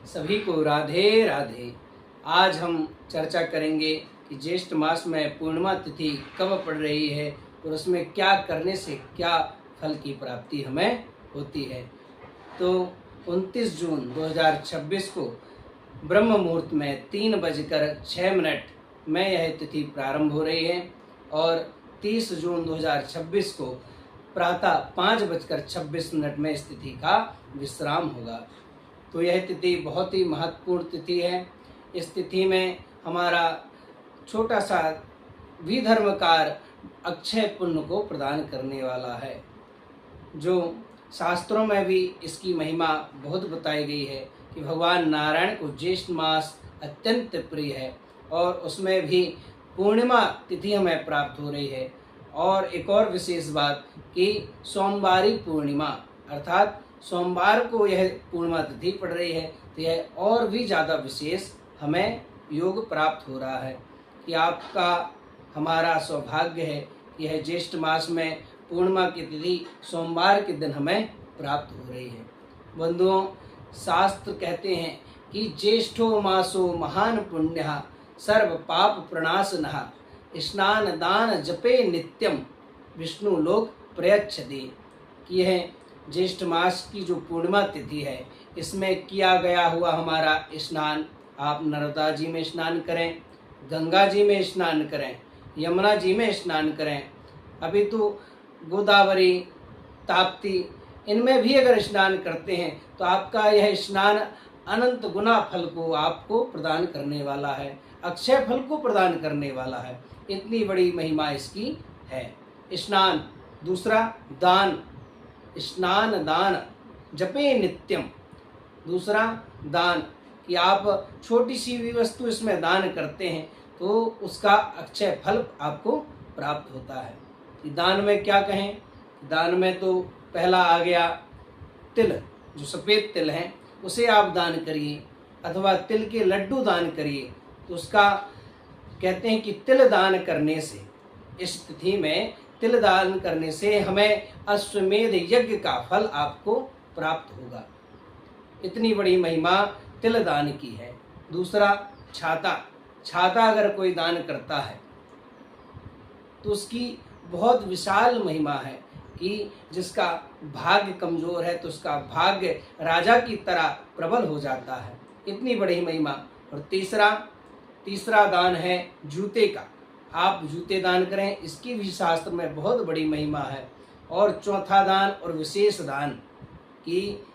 सभी को राधे राधे। आज हम चर्चा करेंगे कि ज्येष्ठ मास में पूर्णिमा तिथि कब पड़ रही है और उसमें क्या करने से क्या फल की प्राप्ति हमें होती है। तो 29 जून 2026 को ब्रह्म मुहूर्त में 3:06 में यह तिथि प्रारंभ हो रही है और 30 जून 2026 को प्रातः 5:26 में इस तिथि का विश्राम होगा। तो यह तिथि बहुत ही महत्वपूर्ण तिथि है। इस तिथि में हमारा छोटा सा विधर्म कार्य अक्षय पुण्य को प्रदान करने वाला है। जो शास्त्रों में भी इसकी महिमा बहुत बताई गई है कि भगवान नारायण को ज्येष्ठ मास अत्यंत प्रिय है और उसमें भी पूर्णिमा तिथि हमें प्राप्त हो रही है। और एक और विशेष बात कि सोमवारी पूर्णिमा अर्थात सोमवार को यह पूर्णिमा तिथि पड़ रही है, तो यह और भी ज़्यादा विशेष हमें योग प्राप्त हो रहा है कि आपका हमारा सौभाग्य है कि यह ज्येष्ठ मास में पूर्णिमा की तिथि सोमवार के दिन हमें प्राप्त हो रही है। बंधुओं, शास्त्र कहते हैं कि ज्येष्ठो मासो महान पुण्यः सर्व पाप प्रणाशनः स्नान दान जपे नित्यम विष्णु लोक प्रयच्छति। कि यह ज्येष्ठ मास की जो पूर्णिमा तिथि है इसमें किया गया हुआ हमारा स्नान, आप नर्मदा जी में स्नान करें, गंगा जी में स्नान करें, यमुना जी में स्नान करें, अभी तो गोदावरी ताप्ती इनमें भी अगर स्नान करते हैं तो आपका यह स्नान अनंत गुना फल को आपको प्रदान करने वाला है, अक्षय फल को प्रदान करने वाला है। इतनी बड़ी महिमा इसकी है। स्नान, दूसरा दान, स्नान दान जपे नित्यम, दूसरा दान कि आप छोटी सी भी वस्तु इसमें दान करते हैं तो उसका अक्षय फल आपको प्राप्त होता है। कि दान में क्या कहें, दान में तो पहला आ गया तिल, जो सफ़ेद तिल हैं उसे आप दान करिए अथवा तिल के लड्डू दान करिए। तो उसका कहते हैं कि तिल दान करने से, इस तिथि में तिल दान करने से हमें अश्वमेध यज्ञ का फल आपको प्राप्त होगा। इतनी बड़ी महिमा तिल दान की है। दूसरा छाता, छाता अगर कोई दान करता है तो उसकी बहुत विशाल महिमा है कि जिसका भाग्य कमजोर है तो उसका भाग्य राजा की तरह प्रबल हो जाता है। इतनी बड़ी महिमा। और तीसरा दान है जूते का, आप जूते दान करें, इसकी भी शास्त्र में बहुत बड़ी महिमा है। और चौथा दान और विशेष दान कि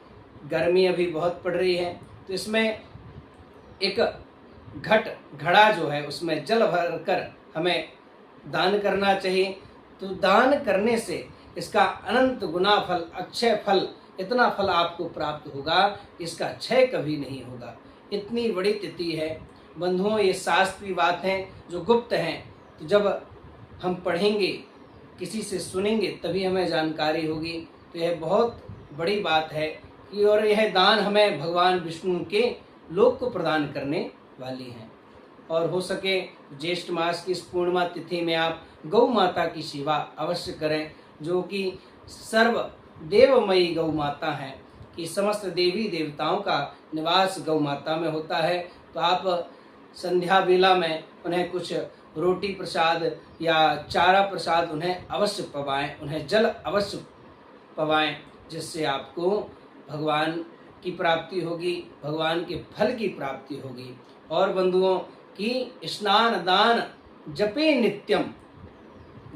गर्मी अभी बहुत पड़ रही है तो इसमें एक घड़ा जो है उसमें जल भर कर हमें दान करना चाहिए। तो दान करने से इसका अनंत गुना फल, अक्षय फल, इतना फल आपको प्राप्त होगा, इसका क्षय कभी नहीं होगा। इतनी बड़ी तिथि है। बंधुओं, ये शास्त्र की बात है जो गुप्त हैं, तो जब हम पढ़ेंगे, किसी से सुनेंगे तभी हमें जानकारी होगी। तो यह बहुत बड़ी बात है कि और यह दान हमें भगवान विष्णु के लोक को प्रदान करने वाली है। और हो सके ज्येष्ठ मास की इस पूर्णिमा तिथि में आप गौ माता की सेवा अवश्य करें, जो कि सर्व देवमयी गौ माता है कि समस्त देवी देवताओं का निवास गौ माता में होता है। तो आप संध्या बेला में उन्हें कुछ रोटी प्रसाद या चारा प्रसाद उन्हें अवश्य पवाएं, उन्हें जल अवश्य पवाएं, जिससे आपको भगवान की प्राप्ति होगी, भगवान के फल की प्राप्ति होगी। और बंधुओं की स्नान दान जपे नित्यम,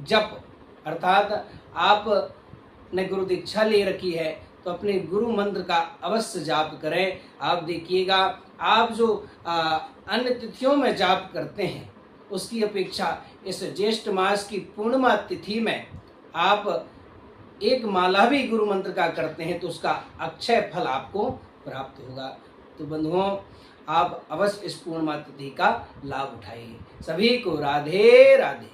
जप अर्थात आपने गुरु दीक्षा ले रखी है तो अपने गुरु मंत्र का अवश्य जाप करें। आप देखिएगा, आप जो अन्य तिथियों में जाप करते हैं उसकी अपेक्षा इस ज्येष्ठ मास की पूर्णिमा तिथि में आप एक माला भी गुरु मंत्र का करते हैं तो उसका अक्षय फल आपको प्राप्त होगा। तो बंधुओं, आप अवश्य इस पूर्णिमा तिथि का लाभ उठाइए। सभी को राधे राधे।